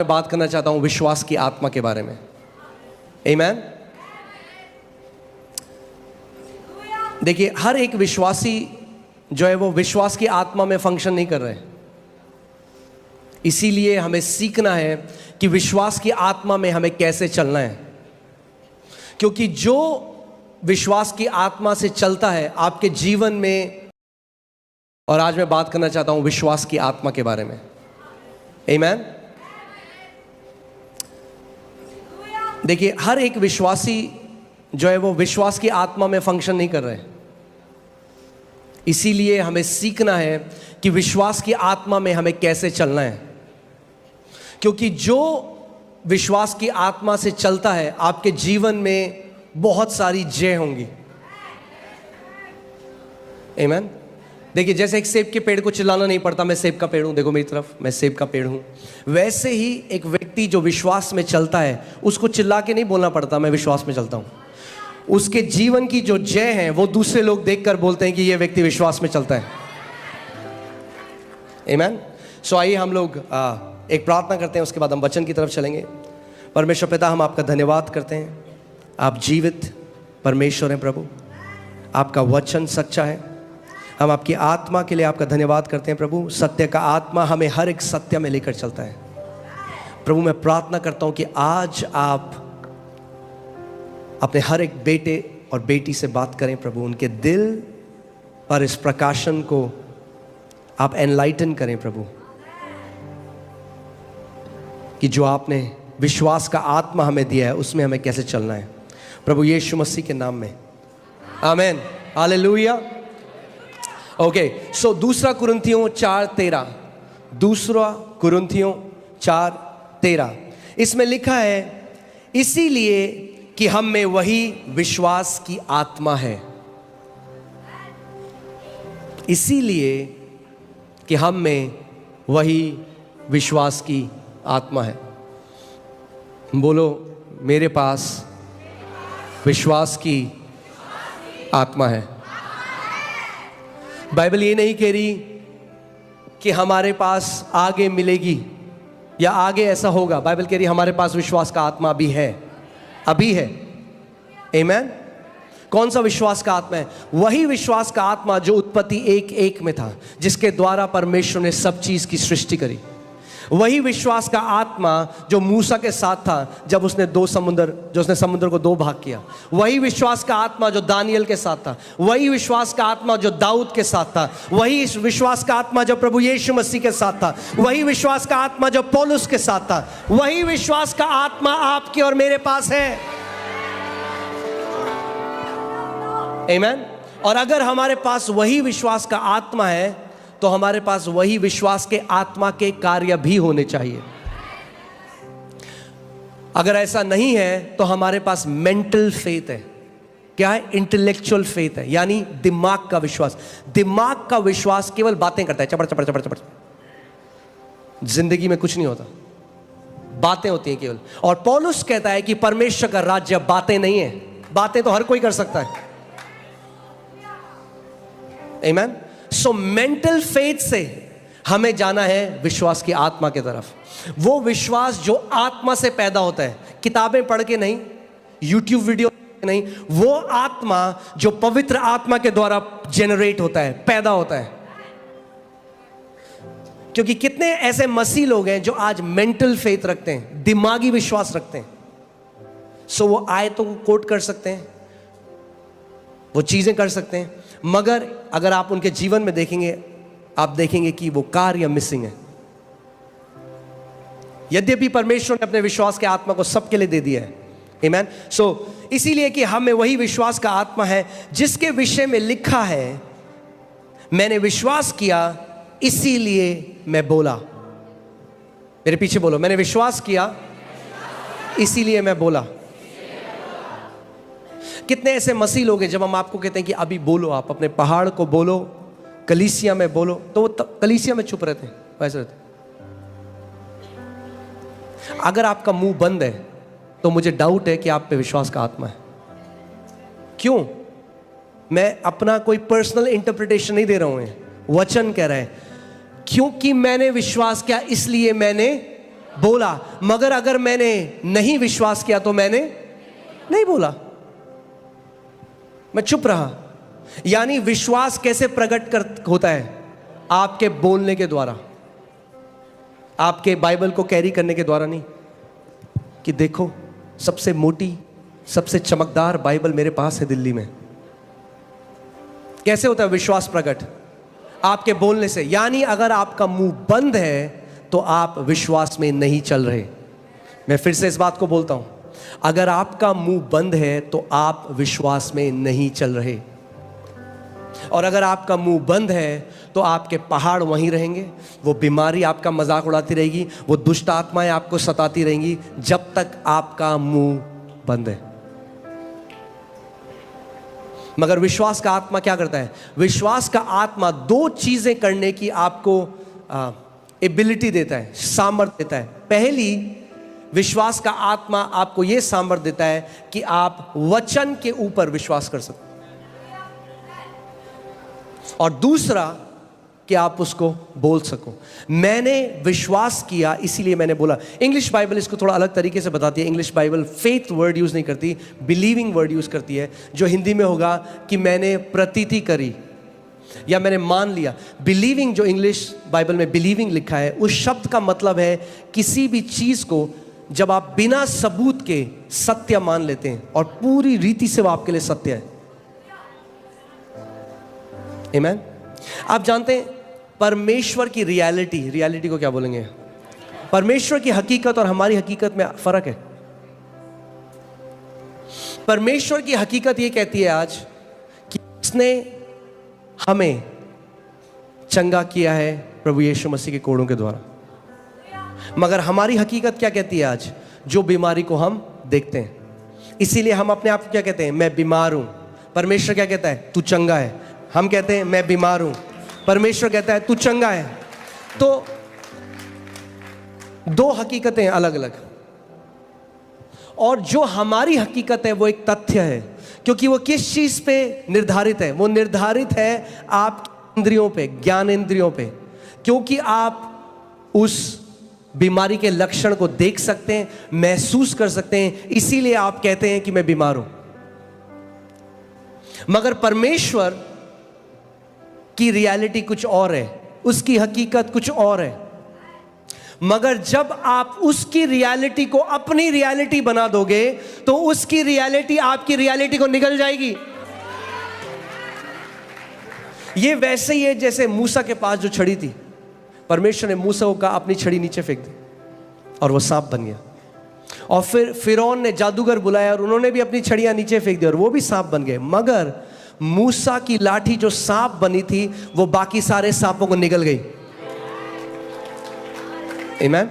मैं बात करना चाहता हूं विश्वास की आत्मा के बारे में। आमीन। देखिए, हर एक विश्वासी जो है वो विश्वास की आत्मा में फंक्शन नहीं कर रहे। इसीलिए हमें सीखना है कि विश्वास की आत्मा में हमें कैसे चलना है, क्योंकि जो विश्वास की आत्मा से चलता है आपके जीवन में, और आज मैं बात करना चाहता हूं विश्वास की आत्मा के बारे में। आमीन। देखिए, हर एक विश्वासी जो है वो विश्वास की आत्मा में फंक्शन नहीं कर रहे। इसीलिए हमें सीखना है कि विश्वास की आत्मा में हमें कैसे चलना है, क्योंकि जो विश्वास की आत्मा से चलता है आपके जीवन में बहुत सारी जय होंगी। आमीन। देखिए, जैसे एक सेब के पेड़ को चिल्लाना नहीं पड़ता, मैं सेब का पेड़ हूं, देखो मेरी तरफ, मैं सेब का पेड़ हूं। वैसे ही एक व्यक्ति जो विश्वास में चलता है उसको चिल्ला के नहीं बोलना पड़ता मैं विश्वास में चलता हूं। उसके जीवन की जो जय है वो दूसरे लोग देखकर बोलते हैं कि ये व्यक्ति विश्वास में चलता है। आमीन। सो आइए हम लोग एक प्रार्थना करते हैं, उसके बाद हम वचन की तरफ चलेंगे। परमेश्वर पिता, हम आपका धन्यवाद करते हैं। आप जीवित परमेश्वर हैं प्रभु, आपका वचन सच्चा है। हम आपकी आत्मा के लिए आपका धन्यवाद करते हैं प्रभु। सत्य का आत्मा हमें हर एक सत्य में लेकर चलता है प्रभु। मैं प्रार्थना करता हूं कि आज आप अपने हर एक बेटे और बेटी से बात करें प्रभु। उनके दिल पर इस प्रकाशन को आप एनलाइटन करें प्रभु, कि जो आपने विश्वास का आत्मा हमें दिया है उसमें हमें कैसे चलना है प्रभु, यीशु मसीह के नाम में, आमीन। हालेलुया। ओके, सो 2 कुरिन्थियों 4:13, 2 कुरिन्थियों 4:13, इसमें लिखा है, इसीलिए कि हम में वही विश्वास की आत्मा है। इसीलिए कि हम में वही विश्वास की आत्मा है। बोलो, मेरे पास विश्वास की आत्मा है। बाइबल ये नहीं कह रही कि हमारे पास आगे मिलेगी या आगे ऐसा होगा। बाइबल कह रही हमारे पास विश्वास का आत्मा भी है, अभी है। आमीन। कौन सा विश्वास का आत्मा है? वही विश्वास का आत्मा जो उत्पत्ति 1:1 में था, जिसके द्वारा परमेश्वर ने सब चीज की सृष्टि करी। वही विश्वास का आत्मा जो मूसा के साथ था जब उसने उसने समुद्र को 2 भाग किया। वही विश्वास का आत्मा जो दानियल के साथ था। वही विश्वास का आत्मा जो दाऊद के साथ था। वही विश्वास का आत्मा जो प्रभु यीशु मसीह के साथ था। वही विश्वास का आत्मा जो पौलुस के साथ था। वही विश्वास का आत्मा आपके और मेरे पास है। आमीन। और अगर हमारे पास वही विश्वास का आत्मा है तो हमारे पास वही विश्वास के आत्मा के कार्य भी होने चाहिए। अगर ऐसा नहीं है तो हमारे पास मेंटल फेथ है। क्या है? इंटेलेक्चुअल फेथ है, यानी दिमाग का विश्वास। दिमाग का विश्वास केवल बातें करता है, चपड़ चपड़ चपड़ चपड़। जिंदगी में कुछ नहीं होता, बातें होती हैं केवल। और पौलुस कहता है कि परमेश्वर का राज्य बातें नहीं है। बातें तो हर कोई कर सकता है। आमीन। सो मेंटल फेथ से हमें जाना है विश्वास की आत्मा की तरफ। वो विश्वास जो आत्मा से पैदा होता है, किताबें पढ़ के नहीं, यूट्यूब वीडियो नहीं। वो आत्मा जो पवित्र आत्मा के द्वारा जनरेट होता है, पैदा होता है। क्योंकि कितने ऐसे मसीह लोग हैं जो आज मेंटल फेथ रखते हैं, दिमागी विश्वास रखते हैं। सो वो आयतों को कोट कर सकते हैं, वो चीजें कर सकते हैं, मगर अगर आप उनके जीवन में देखेंगे, आप देखेंगे कि वो कार्य मिसिंग है। यद्यपि परमेश्वर ने अपने विश्वास के आत्मा को सबके लिए दे दिया है। आमीन। सो इसीलिए कि हमें वही विश्वास का आत्मा है जिसके विषय में लिखा है, मैंने विश्वास किया इसीलिए मैं बोला। मेरे पीछे बोलो, मैंने विश्वास किया इसीलिए मैं बोला। कितने ऐसे मसीह लोग हैं जब हम आपको कहते हैं कि अभी बोलो, आप अपने पहाड़ को बोलो, कलीसिया में बोलो, तो वो कलीसिया में चुप रहते हैं, वैसे रहते हैं। अगर आपका मुंह बंद है तो मुझे डाउट है कि आप पे विश्वास का आत्मा है। क्यों? मैं अपना कोई पर्सनल इंटरप्रिटेशन नहीं दे रहा हूं, वचन कह रहा है क्योंकि मैंने विश्वास किया इसलिए मैंने बोला, मगर अगर मैंने नहीं विश्वास किया तो मैंने नहीं बोला, मैं चुप रहा। यानी विश्वास कैसे प्रकट होता है? आपके बोलने के द्वारा, आपके बाइबल को कैरी करने के द्वारा नहीं, कि देखो सबसे मोटी सबसे चमकदार बाइबल मेरे पास है दिल्ली में। कैसे होता है विश्वास प्रकट? आपके बोलने से। यानी अगर आपका मुंह बंद है तो आप विश्वास में नहीं चल रहे। मैं फिर से इस बात को बोलता हूं, अगर आपका मुंह बंद है तो आप विश्वास में नहीं चल रहे। और अगर आपका मुंह बंद है तो आपके पहाड़ वहीं रहेंगे, वो बीमारी आपका मजाक उड़ाती रहेगी, वो दुष्ट आत्माएं आपको सताती रहेंगी जब तक आपका मुंह बंद है। मगर विश्वास का आत्मा क्या करता है? विश्वास का आत्मा दो चीजें करने की आपको एबिलिटी देता है, सामर्थ्य देता है। पहली, विश्वास का आत्मा आपको यह सामर्थ्य देता है कि आप वचन के ऊपर विश्वास कर सकते, और दूसरा कि आप उसको बोल सको। मैंने विश्वास किया इसीलिए मैंने बोला। इंग्लिश बाइबल इसको थोड़ा अलग तरीके से बताती है। English Bible faith word use नहीं करती, बिलीविंग वर्ड यूज करती है, जो हिंदी में होगा कि मैंने प्रतीति करी या मैंने मान लिया। बिलीविंग, जो इंग्लिश बाइबल में बिलीविंग लिखा है, उस शब्द का मतलब है किसी भी चीज को जब आप बिना सबूत के सत्य मान लेते हैं और पूरी रीति से वो आपके लिए सत्य है। आमीन। आप जानते हैं परमेश्वर की रियलिटी को क्या बोलेंगे? परमेश्वर की हकीकत और हमारी हकीकत में फर्क है। परमेश्वर की हकीकत यह कहती है आज कि उसने हमें चंगा किया है प्रभु यीशु मसीह के कोड़ों के द्वारा। मगर हमारी हकीकत क्या कहती है आज? जो बीमारी को हम देखते हैं, इसीलिए हम अपने आप को क्या कहते हैं? मैं बीमार हूं। परमेश्वर क्या कहता है? तू चंगा है। हम कहते हैं मैं बीमार हूं, परमेश्वर कहता है तू चंगा है। तो दो हकीकतें अलग अलग, और जो हमारी हकीकत है वो एक तथ्य है, क्योंकि वो किस चीज पे निर्धारित है? वो निर्धारित है आपकी इंद्रियों पे, ज्ञानेंद्रियों पे, क्योंकि आप उस बीमारी के लक्षण को देख सकते हैं, महसूस कर सकते हैं, इसीलिए आप कहते हैं कि मैं बीमार हूं। मगर परमेश्वर की रियलिटी कुछ और है, उसकी हकीकत कुछ और है। मगर जब आप उसकी रियलिटी को अपनी रियलिटी बना दोगे तो उसकी रियलिटी आपकी रियलिटी को निगल जाएगी। ये वैसे ही है जैसे मूसा के पास जो छड़ी थी, परमेश्वर ने मूसा को कहा अपनी छड़ी नीचे फेंक दी और वो सांप बन गया। और फिर फिरौन ने जादूगर बुलाया और उन्होंने भी अपनी छड़ियां नीचे फेंक दी और वो भी सांप बन गए। मगर मूसा की लाठी जो सांप बनी थी वो बाकी सारे सांपों को निगल गई। आमीन।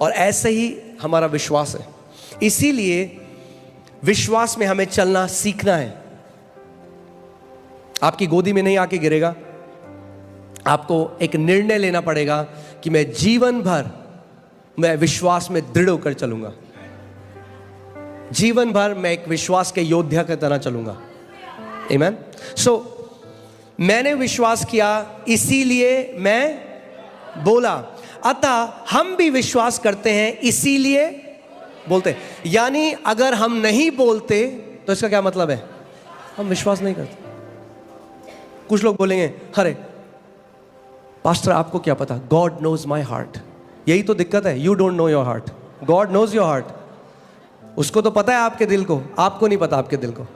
और ऐसे ही हमारा विश्वास है। इसीलिए विश्वास में हमें चलना सीखना है। आपकी गोदी में नहीं आके गिरेगा, आपको एक निर्णय लेना पड़ेगा कि मैं जीवन भर मैं विश्वास में दृढ़ होकर चलूंगा, जीवन भर मैं एक विश्वास के योद्धा की तरह चलूंगा। आमीन। सो मैंने विश्वास किया इसीलिए मैं बोला, अतः हम भी विश्वास करते हैं इसीलिए बोलते हैं। यानी अगर हम नहीं बोलते तो इसका क्या मतलब है? हम विश्वास नहीं करते। कुछ लोग बोलेंगे अरे पास्टर आपको क्या पता, गॉड नोज माई हार्ट। यही तो दिक्कत है, you don't know your heart, God knows your heart. उसको तो पता है आपके दिल को, आपको नहीं पता आपके दिल को।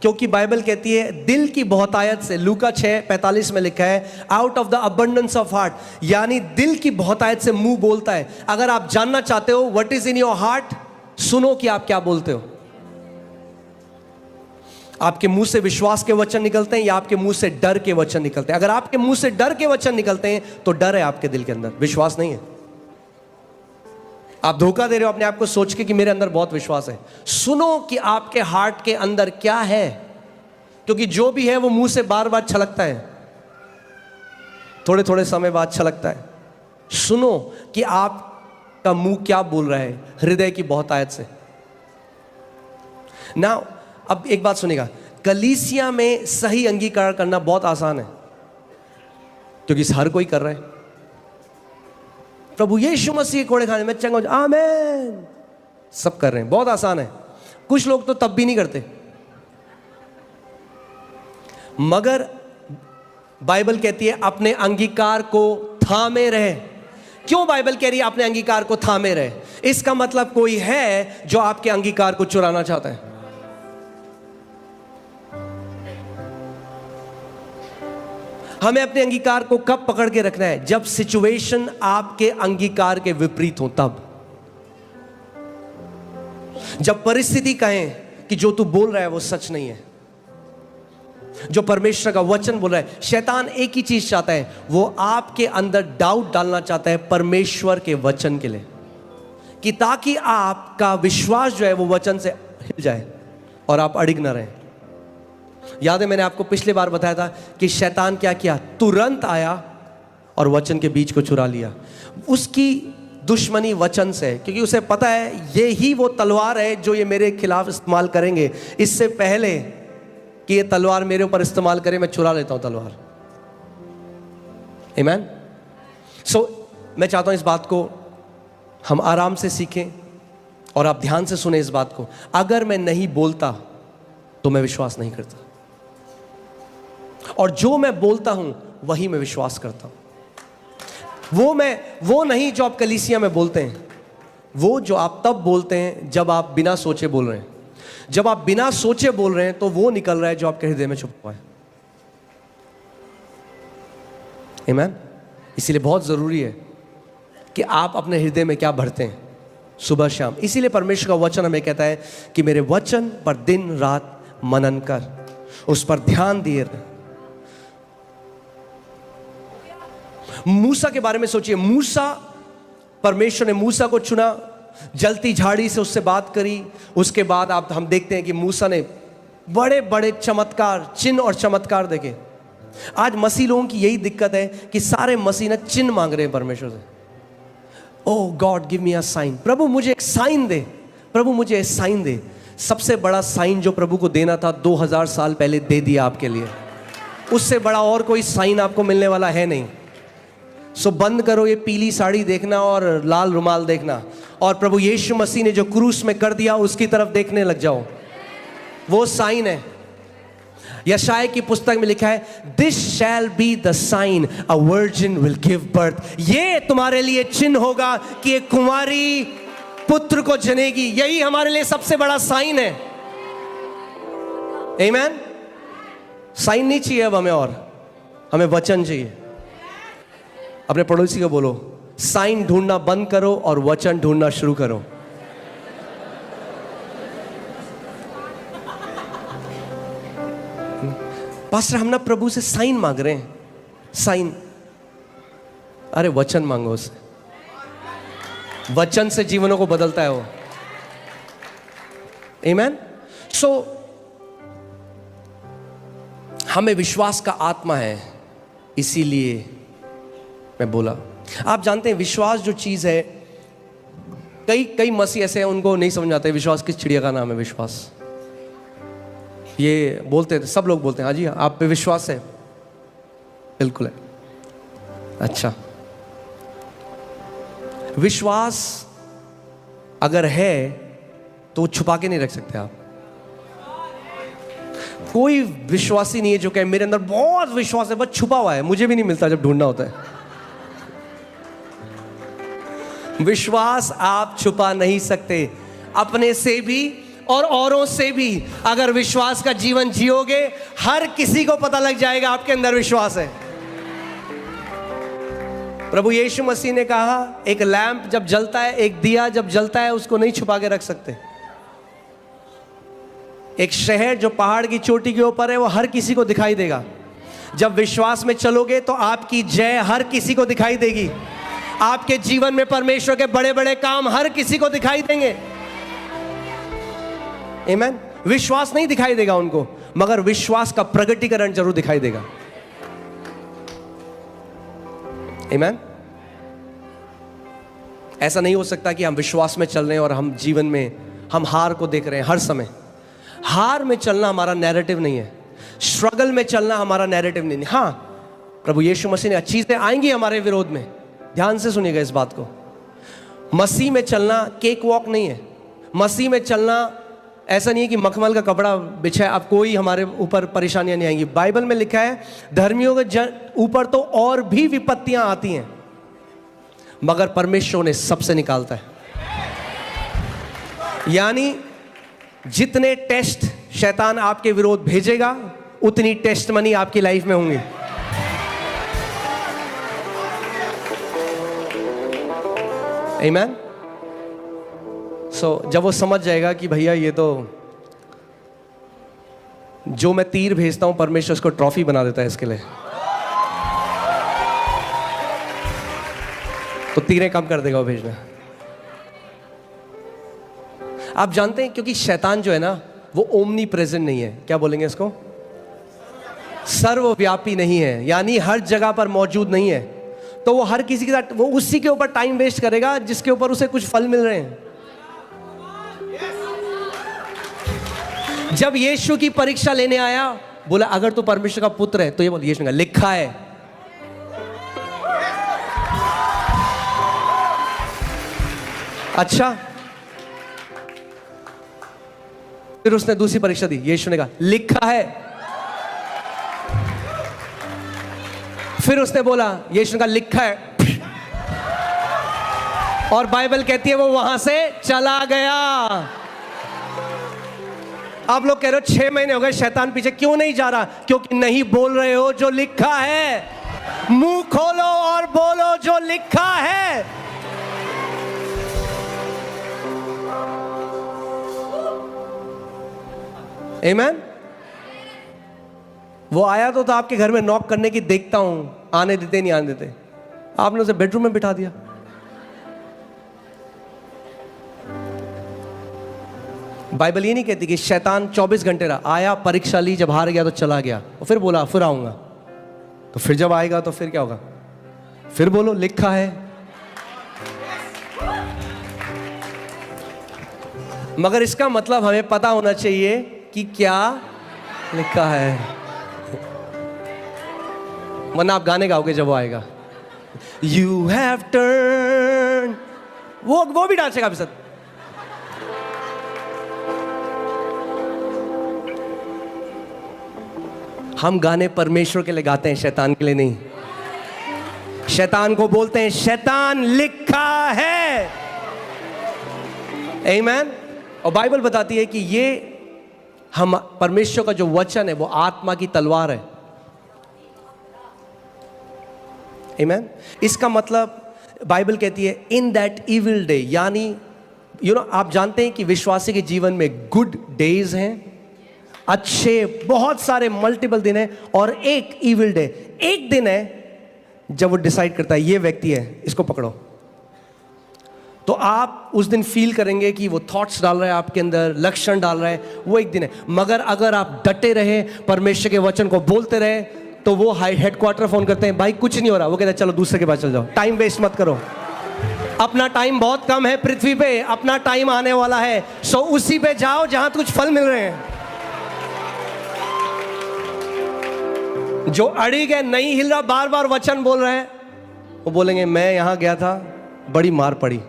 क्योंकि बाइबल कहती है दिल की बहुतायत से, लूका 6:45 में लिखा है out of the abundance of heart, यानी दिल की बहुतायत से मुंह बोलता है। अगर आप जानना चाहते हो what is in your heart, सुनो कि आप क्या बोलते हो। आपके मुंह से विश्वास के वचन निकलते हैं या आपके मुंह से डर के वचन निकलते हैं? अगर आपके मुंह से डर के वचन निकलते हैं तो डर है आपके दिल के अंदर, विश्वास नहीं है। आप धोखा दे रहे हो अपने आप को सोच के कि मेरे अंदर बहुत विश्वास है। सुनो कि आपके हार्ट के अंदर क्या है, क्योंकि जो भी है वो मुंह से बार बार छलकता है, थोड़े थोड़े समय बाद छलकता है। सुनो कि आपका मुंह क्या बोल रहा है हृदय की बहुतायत से ना। अब एक बात सुनिएगा, कलीसिया में सही अंगीकार करना बहुत आसान है क्योंकि हर कोई कर रहा है। प्रभु यीशु मसीह के कोड़े खाने में चंगा हो जाए, आमीन। सब कर रहे हैं, बहुत आसान है। कुछ लोग तो तब भी नहीं करते। मगर बाइबल कहती है अपने अंगीकार को थामे रहे। क्यों बाइबल कह रही है अपने अंगीकार को थामे रहे? इसका मतलब कोई है जो आपके अंगीकार को चुराना चाहता है। हमें अपने अंगीकार को कब पकड़ के रखना है? जब सिचुएशन आपके अंगीकार के विपरीत हो, तब। जब परिस्थिति कहें कि जो तू बोल रहा है वो सच नहीं है, जो परमेश्वर का वचन बोल रहा है। शैतान एक ही चीज चाहता है, वो आपके अंदर डाउट डालना चाहता है परमेश्वर के वचन के लिए, कि ताकि आपका विश्वास जो है वो वचन से हिल जाए और आप अड़िग ना रहें। याद है मैंने आपको पिछली बार बताया था कि शैतान क्या किया? तुरंत आया और वचन के बीज को चुरा लिया। उसकी दुश्मनी वचन से, क्योंकि उसे पता है ये ही वो तलवार है जो ये मेरे खिलाफ इस्तेमाल करेंगे। इससे पहले कि ये तलवार मेरे ऊपर इस्तेमाल करे, मैं चुरा लेता हूं तलवार। आमीन। मैं चाहता हूं इस बात को हम आराम से सीखें और आप ध्यान से सुने इस बात को। अगर मैं नहीं बोलता तो मैं विश्वास नहीं करता, और जो मैं बोलता हूं वही मैं विश्वास करता हूं। वो नहीं जो आप कलीसिया में बोलते हैं, वो जो आप तब बोलते हैं जब आप बिना सोचे बोल रहे हैं। जब आप बिना सोचे बोल रहे हैं तो वो निकल रहा है जो आपके हृदय में छुपा है। आमीन। इसीलिए बहुत जरूरी है कि आप अपने हृदय में क्या भरते हैं सुबह शाम। इसीलिए परमेश्वर का वचन हमें कहता है कि मेरे वचन पर दिन रात मनन कर, उस पर ध्यान दिए रहे। मूसा के बारे में सोचिए। मूसा, परमेश्वर ने मूसा को चुना, जलती झाड़ी से उससे बात करी। उसके बाद हम देखते हैं कि मूसा ने बड़े बड़े चमत्कार, चिन्ह और चमत्कार देखे। आज मसीह लोगों की यही दिक्कत है कि सारे मसीह ना चिन्ह मांग रहे हैं परमेश्वर से। Oh god give me a sign, प्रभु मुझे एक साइन दे, प्रभु मुझे एक साइन दे। सबसे बड़ा साइन जो प्रभु को देना था 2000 साल पहले दे दिया आपके लिए। उससे बड़ा और कोई साइन आपको मिलने वाला है नहीं। बंद करो ये पीली साड़ी देखना और लाल रुमाल देखना, और प्रभु यीशु मसीह ने जो क्रूस में कर दिया उसकी तरफ देखने लग जाओ। वो साइन है। यशाया की पुस्तक में लिखा है, this shall be the sign, a virgin will give birth. ये तुम्हारे लिए चिन्ह होगा कि एक कुंवारी पुत्र को जनेगी। यही हमारे लिए सबसे बड़ा साइन है। आमीन। साइन नहीं चाहिए अब हमें, और हमें वचन चाहिए। अपने पड़ोसी को बोलो, साइन ढूंढना बंद करो और वचन ढूंढना शुरू करो। पास्टर हम ना प्रभु से साइन मांग रहे हैं। साइन, अरे वचन मांगो उससे। वचन से जीवनों को बदलता है वो। आमीन। हमें विश्वास का आत्मा है, इसीलिए मैं बोला। आप जानते हैं विश्वास जो चीज है, कई मसीह ऐसे हैं उनको नहीं समझ आते विश्वास किस चिड़िया का नाम है। विश्वास ये बोलते थे, सब लोग बोलते हैं हाँ जी आप पे विश्वास है, बिल्कुल है। अच्छा, विश्वास अगर है तो छुपा के नहीं रख सकते आप। कोई विश्वासी नहीं है जो कहे मेरे अंदर बहुत विश्वास है, बस छुपा हुआ है, मुझे भी नहीं मिलता जब ढूंढना होता है। विश्वास आप छुपा नहीं सकते, अपने से भी और औरों से भी। अगर विश्वास का जीवन जियोगे, हर किसी को पता लग जाएगा आपके अंदर विश्वास है। प्रभु यीशु मसीह ने कहा, एक लैंप जब जलता है, एक दिया जब जलता है, उसको नहीं छुपा के रख सकते। एक शहर जो पहाड़ की चोटी के ऊपर है, वो हर किसी को दिखाई देगा। जब विश्वास में चलोगे तो आपकी जय हर किसी को दिखाई देगी। आपके जीवन में परमेश्वर के बड़े बड़े काम हर किसी को दिखाई देंगे। आमीन। विश्वास नहीं दिखाई देगा उनको, मगर विश्वास का प्रगटीकरण जरूर दिखाई देगा। आमीन। ऐसा नहीं हो सकता कि हम विश्वास में चल रहे हैं और हम जीवन में हम हार को देख रहे हैं हर समय। हार में चलना हमारा नैरेटिव नहीं है, स्ट्रगल में चलना हमारा नैरेटिव नहीं है। हाँ, प्रभु यीशु मसीह ने चीजें आएंगी हमारे विरोध में, ध्यान से सुनिएगा इस बात को। मसीह में चलना केक वॉक नहीं है। मसीह में चलना ऐसा नहीं है कि मखमल का कपड़ा बिछा है, अब कोई हमारे ऊपर परेशानियां नहीं आएंगी। बाइबल में लिखा है धर्मियों के ऊपर तो और भी विपत्तियां आती हैं, मगर परमेश्वर ने सबसे निकालता है। यानी जितने टेस्ट शैतान आपके विरोध भेजेगा, उतनी टेस्ट मनी आपकी लाइफ में होंगी। आमीन। जब वो समझ जाएगा कि भैया ये तो जो मैं तीर भेजता हूं परमेश्वर उसको ट्रॉफी बना देता है इसके लिए, तो तीरें कम कर देगा वो भेजना। आप जानते हैं क्योंकि शैतान जो है ना वो ओमनी प्रेजेंट नहीं है, क्या बोलेंगे इसको, सर्वव्यापी नहीं है, यानी हर जगह पर मौजूद नहीं है। तो वो हर किसी के साथ वो उसी के ऊपर टाइम वेस्ट करेगा जिसके ऊपर उसे कुछ फल मिल रहे हैं। जब यीशु की परीक्षा लेने आया, बोला अगर तू परमेश्वर का पुत्र है तो ये बोल, यीशु ने कहा लिखा है। अच्छा, फिर उसने दूसरी परीक्षा दी, यीशु ने कहा लिखा है। फिर उसने बोला, यीशु ने कहा लिखा है, और बाइबल कहती है वो वहां से चला गया। आप लोग कह रहे हो 6 महीने हो गए शैतान पीछे क्यों नहीं जा रहा? क्योंकि नहीं बोल रहे हो जो लिखा है। मुंह खोलो और बोलो जो लिखा है। आमीन। वो आया तो था आपके घर में नॉक करने की, देखता हूं आने देते नहीं आने देते, आपने उसे बेडरूम में बिठा दिया। बाइबल ये नहीं कहती कि शैतान 24 घंटे रहा, आया परीक्षा ली, जब हार गया तो चला गया, और फिर बोला फिर आऊंगा। तो फिर जब आएगा तो फिर क्या होगा? फिर बोलो लिखा है। मगर इसका मतलब हमें पता होना चाहिए कि क्या लिखा है, वरना आप गाने गाओगे जब वो आएगा। यू हैव टर्न, वो भी डांसेगा आपके साथ। हम गाने परमेश्वर के लिए गाते हैं, शैतान के लिए नहीं। शैतान को बोलते हैं शैतान लिखा है। आमीन। और बाइबल बताती है कि ये हम परमेश्वर का जो वचन है वो आत्मा की तलवार है। आमीन। इसका मतलब बाइबल कहती है इन दैट इविल डे, यानी आप जानते हैं कि विश्वासी के जीवन में गुड डेज हैं, अच्छे बहुत सारे मल्टीपल दिन है, और एक इविल डे, एक दिन है जब वो डिसाइड करता है ये व्यक्ति है, इसको पकड़ो। तो आप उस दिन फील करेंगे कि वो थॉट्स डाल रहा है आपके अंदर, लक्षण डाल रहा है, वो एक दिन है। मगर अगर आप डटे रहे, परमेश्वर के वचन को बोलते रहे, तो वो हेडक्वार्टर फोन करते हैं, भाई कुछ नहीं हो रहा, वो कहते हैं चलो दूसरे के पास चल जाओ, टाइम वेस्ट मत करो, अपना टाइम बहुत कम है पृथ्वी पे, अपना टाइम आने वाला है, सो उसी पे जाओ जहां कुछ फल मिल रहे हैं। जो अड़िग है, नहीं हिल रहा, बार बार वचन बोल रहे हैं, वो बोलेंगे मैं यहां गया था, बड़ी मार पड़ी।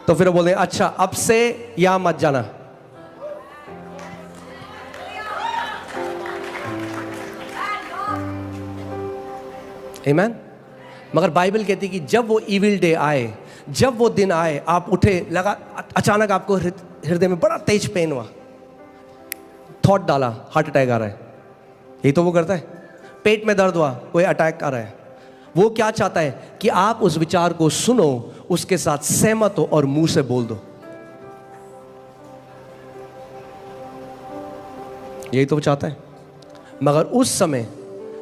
तो फिर वो बोलेंगे अच्छा अब से यहां मत जाना। आमीन। मगर बाइबल कहती है कि जब वो इविल डे आए, जब वो दिन आए, आप उठे, लगा अचानक आपको हृदय में बड़ा तेज पेन हुआ, थॉट डाला हार्ट अटैक आ रहा है, यही तो वो करता है। पेट में दर्द हुआ, कोई अटैक आ रहा है, वो क्या चाहता है कि आप उस विचार को सुनो, उसके साथ सहमत हो और मुंह से बोल दो। यही तो वो चाहता है। मगर उस समय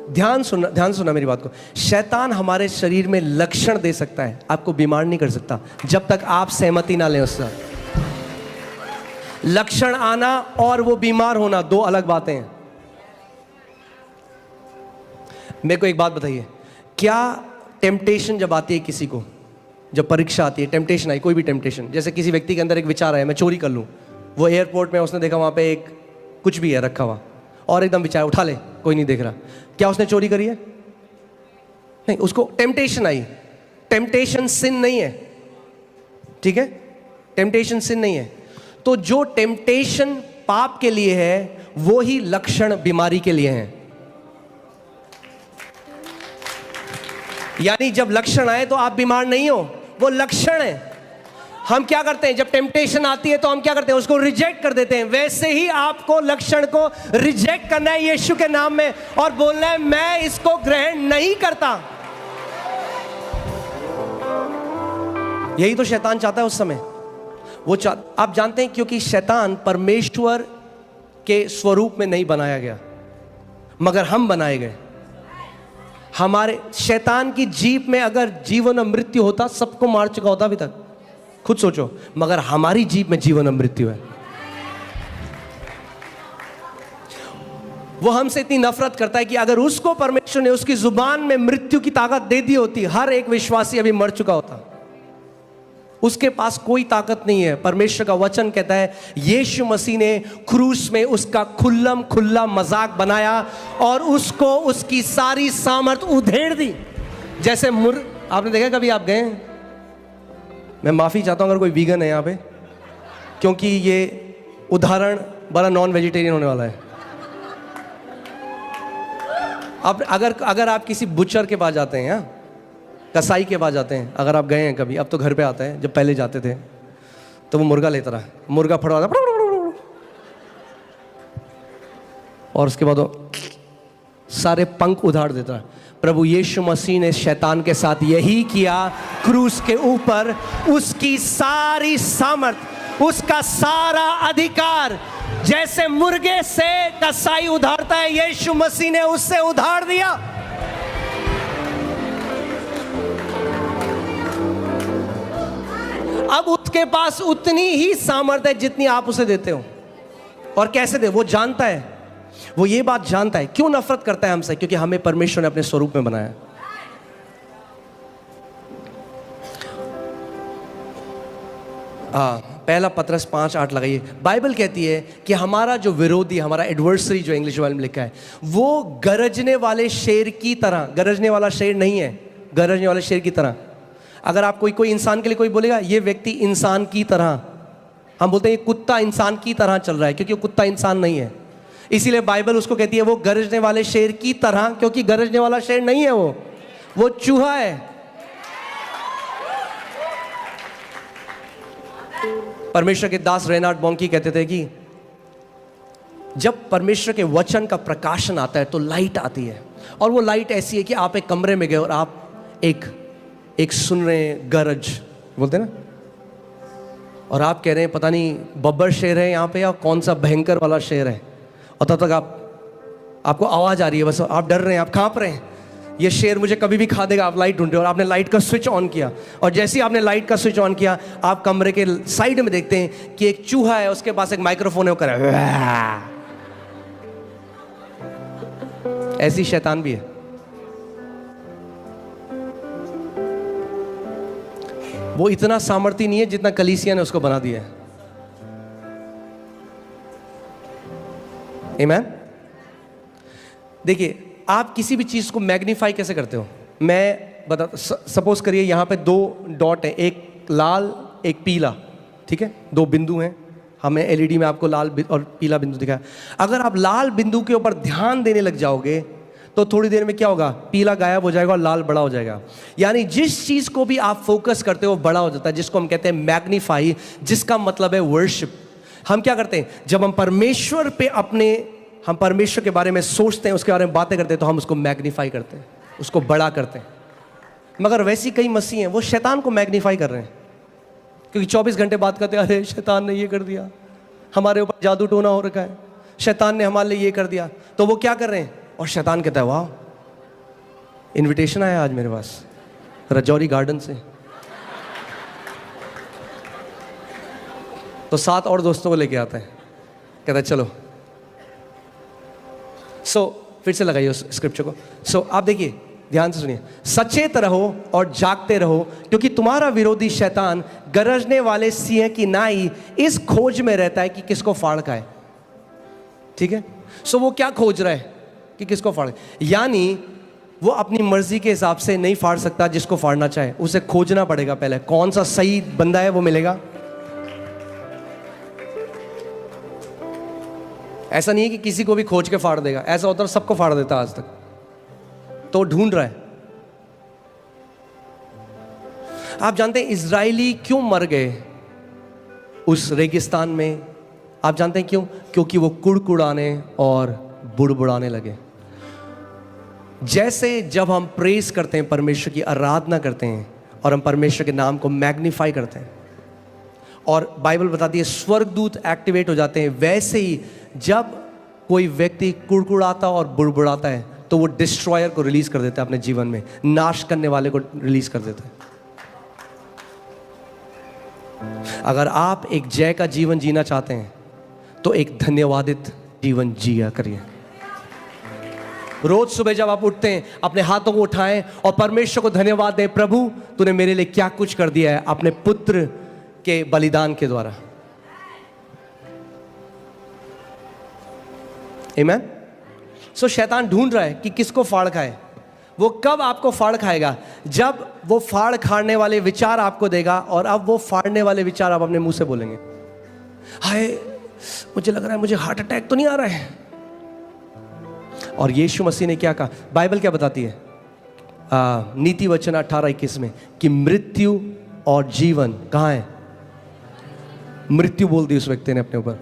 ध्यान सुना मेरी बात को, शैतान हमारे शरीर में लक्षण दे सकता है, आपको बीमार नहीं कर सकता जब तक आप सहमति ना लें उससे। लक्षण आना और वो बीमार होना दो अलग बातें हैं। मेरे को एक बात बताइए, क्या टेम्पटेशन जब आती है किसी को, जब परीक्षा आती है, टेम्पटेशन आई, कोई भी टेम्पटेशन, जैसे किसी व्यक्ति के अंदर एक विचार आया मैं चोरी कर लूं, वो एयरपोर्ट में उसने देखा वहां पे एक कुछ भी है रखा हुआ, और एकदम विचार उठा ले, कोई नहीं देख रहा, क्या उसने चोरी करी है? नहीं, उसको टेम्पटेशन आई, टेम्पटेशन सिन नहीं है, ठीक है, टेम्पटेशन सिन नहीं है। तो जो टेम्पटेशन पाप के लिए है वो ही लक्षण बीमारी के लिए हैं। यानी जब लक्षण आए तो आप बीमार नहीं हो, वो लक्षण है। हम क्या करते हैं, जब टेम्पटेशन आती है तो हम क्या करते हैं, उसको रिजेक्ट कर देते हैं। वैसे ही आपको लक्षण को रिजेक्ट करना है यीशु के नाम में और बोलना है मैं इसको ग्रहण नहीं करता। यही तो शैतान चाहता है उस समय। आप जानते हैं, क्योंकि शैतान परमेश्वर के स्वरूप में नहीं बनाया गया, मगर हम बनाए गए। हमारे शैतान की जीभ में अगर जीवन और मृत्यु होता, सबको मार चुका होता अभी तक। खुद सोचो, मगर हमारी जीभ में जीवन और मृत्यु है। वो हमसे इतनी नफरत करता है कि अगर उसको परमेश्वर ने उसकी जुबान में मृत्यु की ताकत दे दी होती, हर एक विश्वासी अभी मर चुका होता। उसके पास कोई ताकत नहीं है। परमेश्वर का वचन कहता है यीशु मसीह ने क्रूस में उसका खुल्ला मजाक बनाया और उसको उसकी सारी सामर्थ उधेड़ दी। जैसे आपने देखा कभी, आप गए, मैं माफ़ी चाहता हूँ अगर कोई वीगन है यहाँ पे, क्योंकि ये उदाहरण बड़ा नॉन वेजिटेरियन होने वाला है। अब अगर आप किसी बुचर के पास जाते हैं, यहाँ कसाई के पास जाते हैं, अगर आप गए हैं कभी, अब तो घर पे आते हैं, जब पहले जाते थे तो वो मुर्गा लेता रहा, मुर्गा फड़ा था और उसके बाद वो सारे पंख उधाड़ देता है। प्रभु यीशु मसीह ने शैतान के साथ यही किया। क्रूस के ऊपर उसकी सारी सामर्थ, उसका सारा अधिकार, जैसे मुर्गे से कसाई उधारता है, यीशु मसीह ने उससे उधार दिया। अब उसके पास उतनी ही सामर्थ है जितनी आप उसे देते हो। और कैसे दे, वो जानता है, वो ये बात जानता है। क्यों नफरत करता है हमसे? क्योंकि हमें परमेश्वर ने अपने स्वरूप में बनाया। पहला पतरस 5:8 लगाइए। बाइबल कहती है कि हमारा जो विरोधी, हमारा एडवर्सरी, जो इंग्लिश वाले में लिखा है, वो गरजने वाले शेर की तरह, गरजने वाला शेर नहीं है, गरजने वाले शेर की तरह। अगर आप कोई इंसान के लिए कोई बोलेगा ये व्यक्ति इंसान की तरह, हम बोलते हैं ये कुत्ता इंसान की तरह चल रहा है, क्योंकि वो कुत्ता इंसान नहीं है। इसीलिए बाइबल उसको कहती है वो गरजने वाले शेर की तरह, क्योंकि गरजने वाला शेर नहीं है, वो चूहा है। परमेश्वर के दास रेनार्ड बॉन्की कहते थे कि जब परमेश्वर के वचन का प्रकाशन आता है तो लाइट आती है, और वो लाइट ऐसी है कि आप एक कमरे में गए और आप एक सुन रहे हैं गरज, बोलते ना, और आप कह रहे हैं पता नहीं बब्बर शेर है यहाँ पे या कौन सा भयंकर वाला शेर है, और तब तक आपको आवाज़ आ रही है, बस आप डर रहे हैं, आप कांप रहे हैं, ये शेर मुझे कभी भी खा देगा। आप लाइट ढूंढ रहे हो और आपने लाइट का स्विच ऑन किया, और जैसे ही आपने लाइट का स्विच ऑन किया, आप कमरे के साइड में देखते हैं कि एक चूहा है, उसके पास एक माइक्रोफोन है, वो कर रहा है। ऐसी शैतान भी है। वो इतना सामर्थ्य नहीं है जितना कलीसिया ने उसको बना दिया है। आमीन। देखिए, आप किसी भी चीज को मैग्नीफाई कैसे करते हो? मैं बता, सपोज करिए यहाँ पे 2 डॉट है, एक लाल एक पीला, ठीक है, 2 बिंदु हैं। हमें एलईडी में आपको लाल और पीला बिंदु दिखा। अगर आप लाल बिंदु के ऊपर ध्यान देने लग जाओगे तो थोड़ी देर में क्या होगा, पीला गायब हो जाएगा और लाल बड़ा हो जाएगा। यानी जिस चीज को भी आप फोकस करते हो बड़ा हो जाता है, जिसको हम कहते हैं मैग्नीफाई, जिसका मतलब है वर्शिप। हम क्या करते हैं, जब हम परमेश्वर के बारे में सोचते हैं, उसके बारे में बातें करते हैं, तो हम उसको मैग्नीफाई करते हैं, उसको बड़ा करते हैं। मगर वैसी कई मसीह हैं, वो शैतान को मैग्नीफाई कर रहे हैं, क्योंकि 24 घंटे बात करते हैं, अरे शैतान ने ये कर दिया, हमारे ऊपर जादू टोना हो रखा है, शैतान ने हमारे लिए ये कर दिया। तो वो क्या कर रहे हैं, और शैतान कहता है वाह, इनविटेशन आया आज मेरे पास रजौरी गार्डन से, तो 7 और दोस्तों को लेके आता है, कहता है चलो। फिर से लगाइए उस स्क्रिप्चर को। आप देखिए, ध्यान से सुनिए, सचेत रहो और जागते रहो, क्योंकि तुम्हारा विरोधी शैतान गरजने वाले सिंह की नाई इस खोज में रहता है कि किसको फाड़ खाए। ठीक है, वो क्या खोज रहा है कि किसको फाड़, यानी वो अपनी मर्जी के हिसाब से नहीं फाड़ सकता जिसको फाड़ना चाहे, उसे खोजना पड़ेगा पहले, कौन सा सही बंदा है वो मिलेगा। ऐसा नहीं है कि किसी को भी खोज के फाड़ देगा, ऐसा होता है सबको फाड़ देता आज तक, तो ढूंढ रहा है। आप जानते हैं इजरायली क्यों मर गए उस रेगिस्तान में? आप जानते हैं क्यों? क्योंकि वो कुड़कुड़ाने और बुड़बुड़ाने लगे। जैसे जब हम प्रेज करते हैं, परमेश्वर की आराधना करते हैं और हम परमेश्वर के नाम को मैग्नीफाई करते हैं और बाइबल बताती है स्वर्गदूत एक्टिवेट हो जाते हैं, वैसे ही जब कोई व्यक्ति कुड़कुड़ाता और बुड़बुड़ाता है तो वो डिस्ट्रॉयर को रिलीज कर देता है अपने जीवन में, नाश करने वाले को रिलीज कर देता है। अगर आप एक जय का जीवन जीना चाहते हैं तो एक धन्यवादित जीवन जिया करिए। रोज सुबह जब आप उठते हैं अपने हाथों को उठाएं और परमेश्वर को धन्यवाद दें, प्रभु तूने मेरे लिए क्या कुछ कर दिया है अपने पुत्र के बलिदान के द्वारा। आमीन। सो शैतान ढूंढ रहा है कि किसको फाड़ खाए। वो कब आपको फाड़ खाएगा? जब वो फाड़ खाने वाले विचार आपको देगा और अब वो फाड़ने वाले विचार आप अपने मुंह से बोलेंगे, हाय मुझे लग रहा है मुझे हार्ट अटैक तो नहीं आ रहा है। और यीशु मसीह ने क्या कहा? बाइबल क्या बताती है? नीति वचन 18:21 में कि मृत्यु और जीवन कहाँ है? मृत्यु बोल दी उस व्यक्ति ने अपने ऊपर,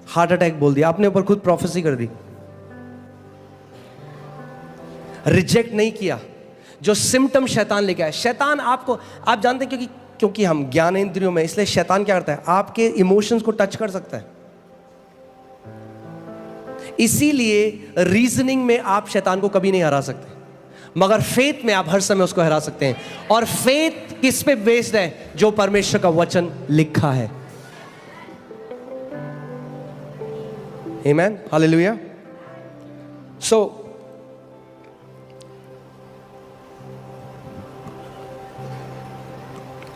हार्ट अटैक बोल दिया, अपने ऊपर खुद प्रोफेसी कर दी। रिजेक्ट नहीं किया जो सिम्टम शैतान लेके आया। शैतान आपको, आप जानते हैं क्योंकि हम ज्ञानेंद्रियों में, इसलिए शैतान क्या करता है? आपके इमोशंस को टच कर सकता है। इसीलिए रीजनिंग में आप शैतान को कभी नहीं हरा सकते, मगर फेथ में आप हर समय उसको हरा सकते हैं। और फेथ किस पे बेस्ड है? जो परमेश्वर का वचन लिखा है। आमीन, हालेलुया। सो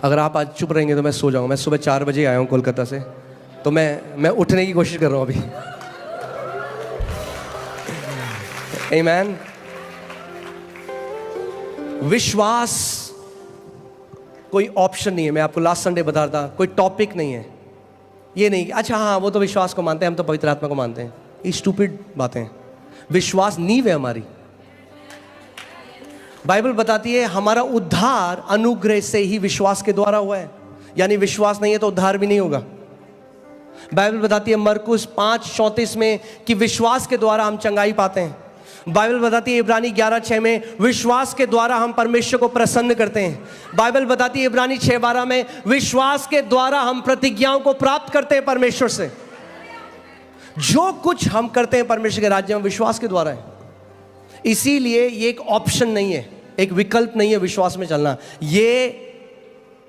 अगर आप आज चुप रहेंगे तो मैं सो जाऊंगा। मैं सुबह 4 बजे आया हूं कोलकाता से, तो मैं उठने की कोशिश कर रहा हूं अभी। आमीन। विश्वास कोई ऑप्शन नहीं है। मैं आपको लास्ट संडे बता रहा था, कोई टॉपिक नहीं है। ये नहीं कि अच्छा हाँ वो तो विश्वास को मानते हैं, हम तो पवित्र आत्मा को मानते हैं। ये स्टूपिड बातें हैं। विश्वास नींव है हमारी। बाइबल बताती है हमारा उद्धार अनुग्रह से ही विश्वास के द्वारा हुआ है, यानी विश्वास नहीं है तो उद्धार भी नहीं होगा। बाइबल बताती है मरकुस 5:34 में कि विश्वास के द्वारा हम चंगाई पाते हैं। बाइबल बताती है इब्रानी 11:6 में विश्वास के द्वारा हम परमेश्वर को प्रसन्न करते हैं। बाइबल बताती है इब्रानी 6:12 में विश्वास के द्वारा हम प्रतिज्ञाओं को प्राप्त करते हैं परमेश्वर से। जो कुछ हम करते हैं परमेश्वर के राज्य में विश्वास के द्वारा है। इसीलिए ये एक ऑप्शन नहीं है, एक विकल्प नहीं है विश्वास में चलना। ये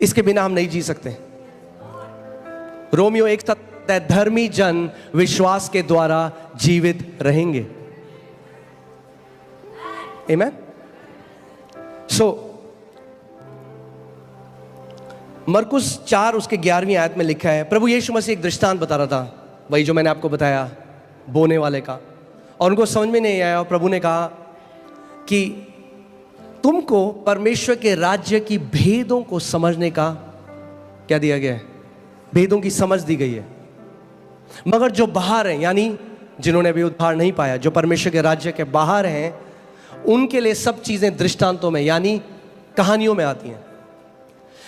इसके बिना हम नहीं जी सकते। रोमियो 1:7 धर्मी जन विश्वास के द्वारा जीवित रहेंगे। आमीन। सो मरकुस 4 उसके 11वीं आयत में लिखा है, प्रभु यीशु मसीह एक दृष्टांत बता रहा था, वही जो मैंने आपको बताया बोने वाले का, और उनको समझ में नहीं आया। और प्रभु ने कहा कि तुमको परमेश्वर के राज्य की भेदों को समझने का क्या दिया गया है? भेदों की समझ दी गई है। मगर जो बाहर हैं, यानी जिन्होंने अभी उद्धार नहीं पाया, जो परमेश्वर के राज्य के बाहर हैं, उनके लिए सब चीजें दृष्टांतों में यानी कहानियों में आती हैं।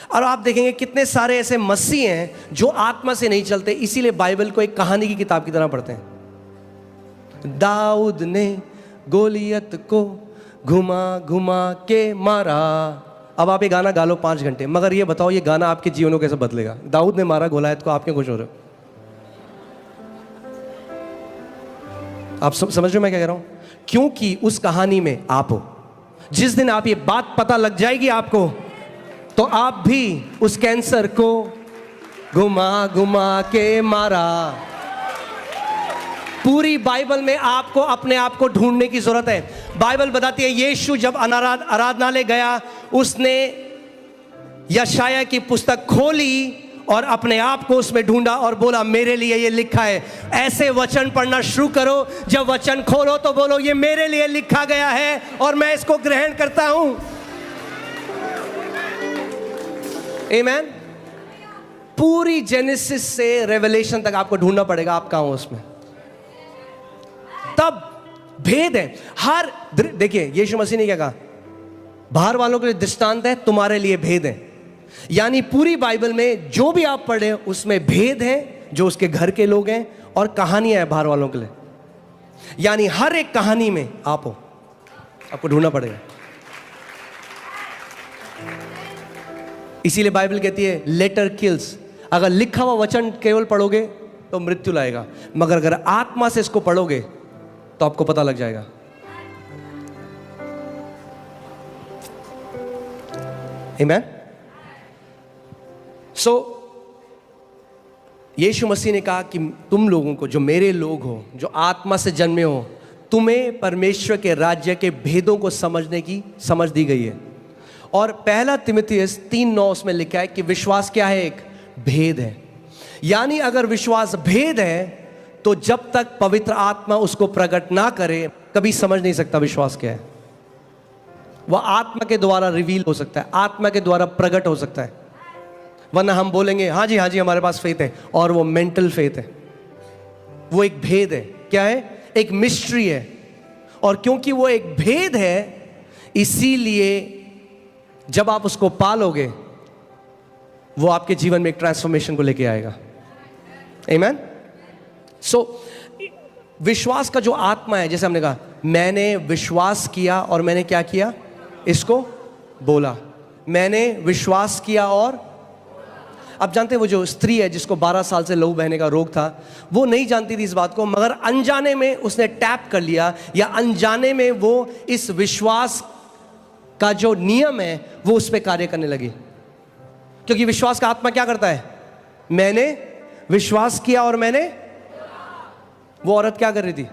और आप देखेंगे कितने सारे ऐसे मसीह हैं जो आत्मा से नहीं चलते, इसीलिए बाइबल को एक कहानी की किताब की तरह पढ़ते हैं। दाऊद ने गोलियत को घुमा घुमा के मारा। अब आप ये गाना गा लो 5 घंटे, मगर ये बताओ ये गाना आपके जीवन को कैसे बदलेगा? दाऊद ने मारा गोलियत को, आप क्यों खुश हो रहे हो? आप समझ रहे हो मैं क्या कह रहा हूं? क्योंकि उस कहानी में आप हो। जिस दिन आप ये बात पता लग जाएगी आपको, तो आप भी उस कैंसर को घुमा घुमा के मारा। पूरी बाइबल में आपको अपने आप को ढूंढने की जरूरत है। बाइबल बताती है यीशु जब आराधनालय गया, उसने यशाया की पुस्तक खोली और अपने आप को उसमें ढूंढा और बोला मेरे लिए ये लिखा है। ऐसे वचन पढ़ना शुरू करो, जब वचन खोलो तो बोलो ये मेरे लिए लिखा गया है और मैं इसको ग्रहण करता हूं। आमीन। पूरी जेनेसिस से रेवलेशन तक आपको ढूंढना पड़ेगा आप कहां हो उसमें, तब भेद है। हर देखिए यीशु मसीह ने क्या कहा, बाहर वालों के लिए दृष्टांत है, तुम्हारे लिए भेद है। यानी पूरी बाइबल में जो भी आप पढ़े उसमें भेद है, जो उसके घर के लोग हैं, और कहानियां हैं बाहर वालों के लिए। यानी हर एक कहानी में आप हो, आपको ढूंढना पड़ेगा। इसीलिए बाइबल कहती है लेटर किल्स। अगर लिखा हुआ वचन केवल पढ़ोगे तो मृत्यु लाएगा, मगर अगर आत्मा से इसको पढ़ोगे तो आपको पता लग जाएगा। आमीन। सो यीशु मसीह ने कहा कि तुम लोगों को, जो मेरे लोग हो, जो आत्मा से जन्मे हो, तुम्हें परमेश्वर के राज्य के भेदों को समझने की समझ दी गई है। और पहला तिमुथियुस 3:9 में लिखा है कि विश्वास क्या है, एक भेद है। यानी अगर विश्वास भेद है तो जब तक पवित्र आत्मा उसको प्रकट ना करे कभी समझ नहीं सकता विश्वास क्या है। वह आत्मा के द्वारा रिवील हो सकता है, आत्मा के द्वारा प्रकट हो सकता है, वरना हम बोलेंगे हाँ जी हमारे पास फेथ है, और वो मेंटल फेथ है। वो एक भेद है। क्या है? एक मिस्ट्री है। और क्योंकि वो एक भेद है, इसीलिए जब आप उसको पालोगे वो आपके जीवन में एक ट्रांसफॉर्मेशन को लेके आएगा। आमीन। सो विश्वास का जो आत्मा है, जैसे हमने कहा मैंने विश्वास किया और मैंने क्या किया, इसको बोला। मैंने विश्वास किया और आप जानते हैं वो जो स्त्री है जिसको 12 साल से लहू बहने का रोग था, वो नहीं जानती थी इस बात को, मगर अनजाने में उसने टैप कर लिया, या अनजाने में वो इस विश्वास का जो नियम है वो उस पर कार्य करने लगी। क्योंकि विश्वास का आत्मा क्या करता है, मैंने विश्वास किया और मैंने, वो औरत क्या कर रही थी,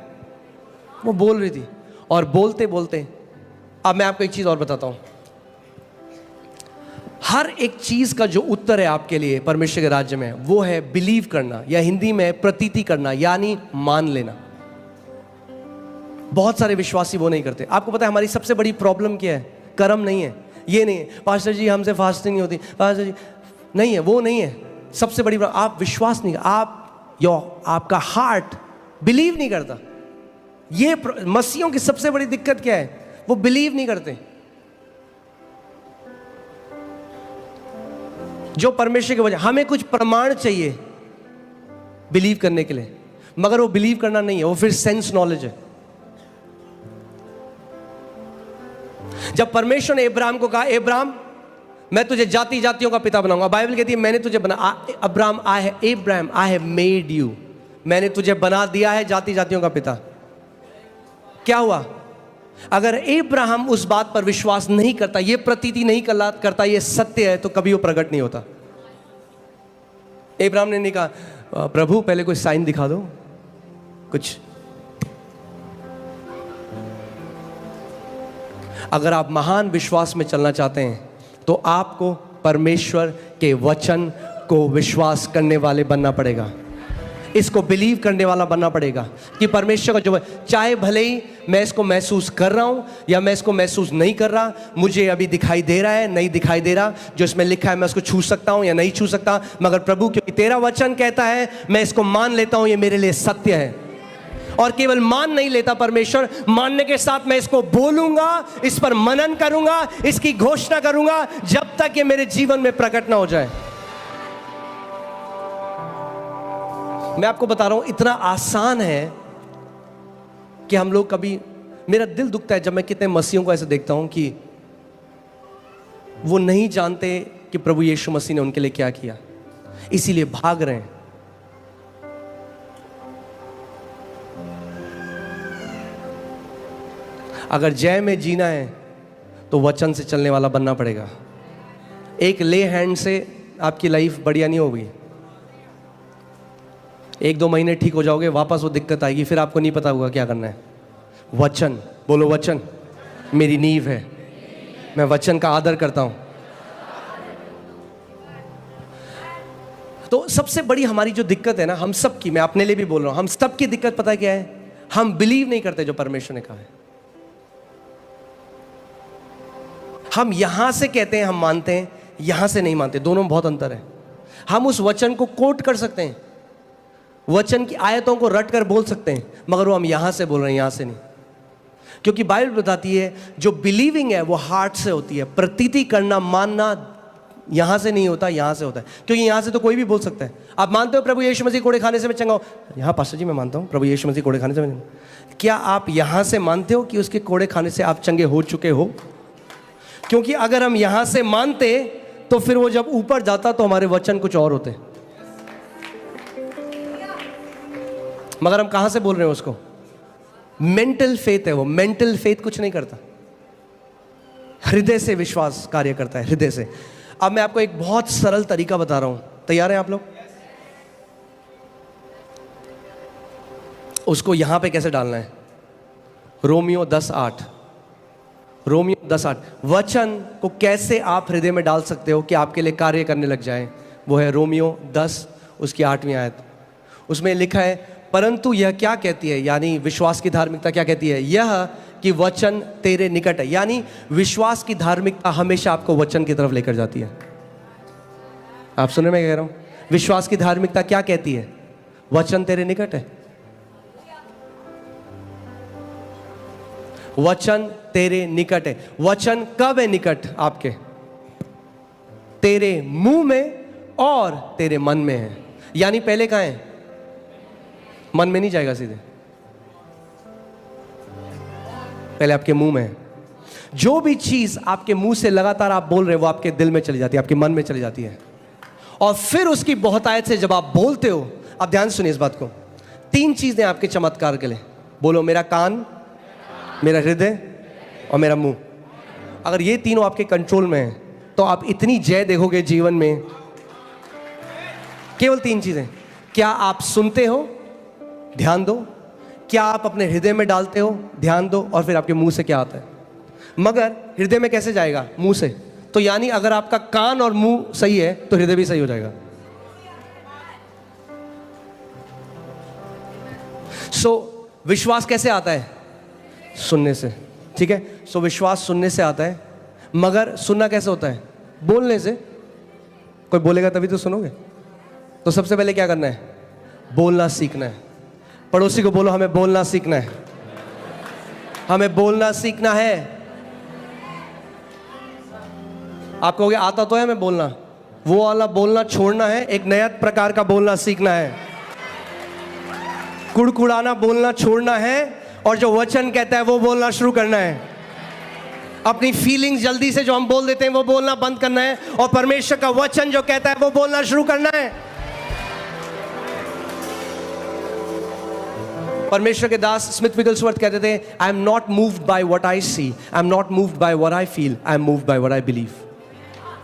वो बोल रही थी। और बोलते बोलते, अब मैं आपको एक चीज और बताता हूं, हर एक चीज का जो उत्तर है आपके लिए परमेश्वर के राज्य में, वो है बिलीव करना, या हिंदी में प्रतीति करना, यानी मान लेना। बहुत सारे विश्वासी वो नहीं करते। आपको पता है हमारी सबसे बड़ी प्रॉब्लम क्या है? कर्म नहीं है, ये नहीं है पास्टर जी हमसे फास्टिंग नहीं होती, पास्टर जी नहीं है, वो नहीं है। सबसे बड़ी प्रॉब्लम आप विश्वास नहीं, आपका हार्ट बिलीव नहीं करता। ये मसीहों की सबसे बड़ी दिक्कत क्या है, वो बिलीव नहीं करते। जो परमेश्वर की वजह, हमें कुछ प्रमाण चाहिए बिलीव करने के लिए, मगर वो बिलीव करना नहीं है, वो फिर सेंस नॉलेज है। जब परमेश्वर ने अब्राहम को कहा, अब्राहम मैं तुझे जाति जातियों का पिता बनाऊंगा, बाइबल कहती है मैंने तुझे बना, Abraham I have made you, मैंने तुझे बना दिया है जाति जातियों का पिता। क्या हुआ? अगर अब्राहम उस बात पर विश्वास नहीं करता, ये प्रतीति नहीं करता ये सत्य है, तो कभी वो प्रकट नहीं होता। अब्राहम ने नहीं कहा प्रभु पहले कोई साइन दिखा दो कुछ। अगर आप महान विश्वास में चलना चाहते हैं तो आपको परमेश्वर के वचन को विश्वास करने वाले बनना पड़ेगा, इसको बिलीव करने वाला बनना पड़ेगा कि परमेश्वर का जो, चाहे भले ही मैं इसको महसूस कर रहा हूं या मैं इसको महसूस नहीं कर रहा, मुझे अभी दिखाई दे रहा है नहीं दिखाई दे रहा, जो इसमें लिखा है मैं उसको छू सकता हूं या नहीं छू सकता, मगर प्रभु क्योंकि तेरा वचन कहता है मैं इसको मान लेता हूं, ये मेरे लिए सत्य है। और केवल मान नहीं लेता परमेश्वर, मानने के साथ मैं इसको बोलूंगा, इस पर मनन करूंगा, इसकी घोषणा करूंगा, जब तक ये मेरे जीवन में प्रकट ना हो जाए। मैं आपको बता रहा हूं इतना आसान है कि हम लोग कभी, मेरा दिल दुखता है जब मैं कितने मसीहों को ऐसे देखता हूं कि वो नहीं जानते कि प्रभु यीशु मसीह ने उनके लिए क्या किया, इसीलिए भाग रहे हैं। अगर जय में जीना है तो वचन से चलने वाला बनना पड़ेगा। एक ले हैंड से आपकी लाइफ बढ़िया नहीं होगी। 1-2 महीने ठीक हो जाओगे, वापस वो दिक्कत आएगी, फिर आपको नहीं पता होगा क्या करना है। वचन बोलो, वचन मेरी नींव है, मैं वचन का आदर करता हूं। तो सबसे बड़ी हमारी जो दिक्कत है ना, हम सब की, मैं अपने लिए भी बोल रहा हूं, हम सब की दिक्कत पता है क्या है? हम बिलीव नहीं करते जो परमेश्वर ने कहा है। हम यहां से कहते हैं हम मानते हैं, यहां से नहीं मानते, दोनों में बहुत अंतर है। हम उस वचन को कोट कर सकते हैं, वचन की आयतों को रट कर बोल सकते हैं, मगर वो हम यहां से बोल रहे हैं, यहां से नहीं। क्योंकि बाइबल बताती है जो बिलीविंग है वो हार्ट से होती है, प्रतीति करना, मानना यहां से नहीं होता, यहां से होता है। क्योंकि यहां से तो कोई भी बोल सकता है। आप मानते हो प्रभु यीशु मसीह कोड़े खाने से मैं चंगा हूं? यहां पास्टर जी मैं मानता हूं प्रभु यीशु मसीह कोड़े खाने से मैं। क्या आप यहां से मानते हो कि उसके कोड़े खाने से आप चंगे हो चुके हो? क्योंकि अगर हम यहां से मानते तो फिर वो जब ऊपर जाता तो हमारे वचन कुछ और होते, मगर हम कहां से बोल रहे हैं उसको? मेंटल फेथ है वो। मेंटल फेथ कुछ नहीं करता, हृदय से विश्वास कार्य करता है, हृदय से। अब मैं आपको एक बहुत सरल तरीका बता रहा हूं, तैयार हैं आप लोग? उसको यहां पे कैसे डालना है? रोमियो 10:8, रोमियो 10:8 वचन को कैसे आप हृदय में डाल सकते हो कि आपके लिए कार्य करने लग जाए, वो है रोमियो 10 उसकी 8वीं आयत। उसमें लिखा है, परंतु यह क्या कहती है, यानी विश्वास की धार्मिकता क्या कहती है? यह कि वचन तेरे निकट है। यानी विश्वास की धार्मिकता हमेशा आपको वचन की तरफ लेकर जाती है। आप सुन रहे मैं कह रहा हूं? विश्वास की धार्मिकता क्या कहती है? वचन तेरे निकट है। वचन तेरे निकट है। वचन कब है निकट आपके? तेरे मुंह में और तेरे मन में है। यानी पहले कहां है? मन में नहीं जाएगा सीधे, पहले आपके मुंह में है। जो भी चीज आपके मुंह से लगातार आप बोल रहे हैं वो आपके दिल में चली जाती है, आपके मन में चली जाती है, और फिर उसकी बहुतायत से जब आप बोलते हो, आप ध्यान सुनिए इस बात को, 3 चीजें आपके चमत्कार के लिए। बोलो, मेरा कान, मेरा हृदय और मेरा मुंह। अगर ये तीनों आपके कंट्रोल में है तो आप इतनी जय देखोगे जीवन में। केवल 3 चीजें। क्या आप सुनते हो? ध्यान दो। क्या आप अपने हृदय में डालते हो? ध्यान दो। और फिर आपके मुंह से क्या आता है? मगर हृदय में कैसे जाएगा? मुंह से। तो यानी अगर आपका कान और मुंह सही है तो हृदय भी सही हो जाएगा। विश्वास कैसे आता है? सुनने से। ठीक है, विश्वास सुनने से आता है, मगर सुनना कैसे होता है? बोलने से। कोई बोलेगा तभी तो सुनोगे। तो सबसे पहले क्या करना है? बोलना सीखना है। पड़ोसी को बोलो, हमें बोलना सीखना है, हमें बोलना सीखना है। आप कहोगे आता तो है हमें बोलना, वो वाला बोलना छोड़ना है, एक नया प्रकार का बोलना सीखना है। कुड़कुड़ाना बोलना छोड़ना है और जो वचन कहता है वो बोलना शुरू करना है। अपनी फीलिंग्स जल्दी से जो हम बोल देते हैं वो बोलना बंद करना है, और परमेश्वर का वचन जो कहता है वो बोलना शुरू करना है। परमेश्वर के दास स्मिथ विगलस्वर्थ कहते थे, I am not moved by what I see, I am not moved by what I feel, I am moved by what I believe.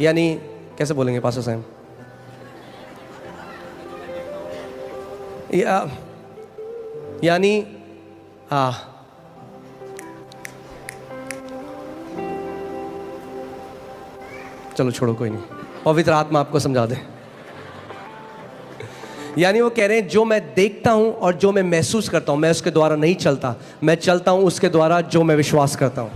यानी कैसे बोलेंगे पास्टर साहब? यानी चलो छोड़ो, कोई नहीं, पवित्र आत्मा आपको समझा दे। यानी वो कह रहे हैं जो मैं देखता हूं और जो मैं महसूस करता हूं, मैं उसके द्वारा नहीं चलता, मैं चलता हूं उसके द्वारा जो मैं विश्वास करता हूं।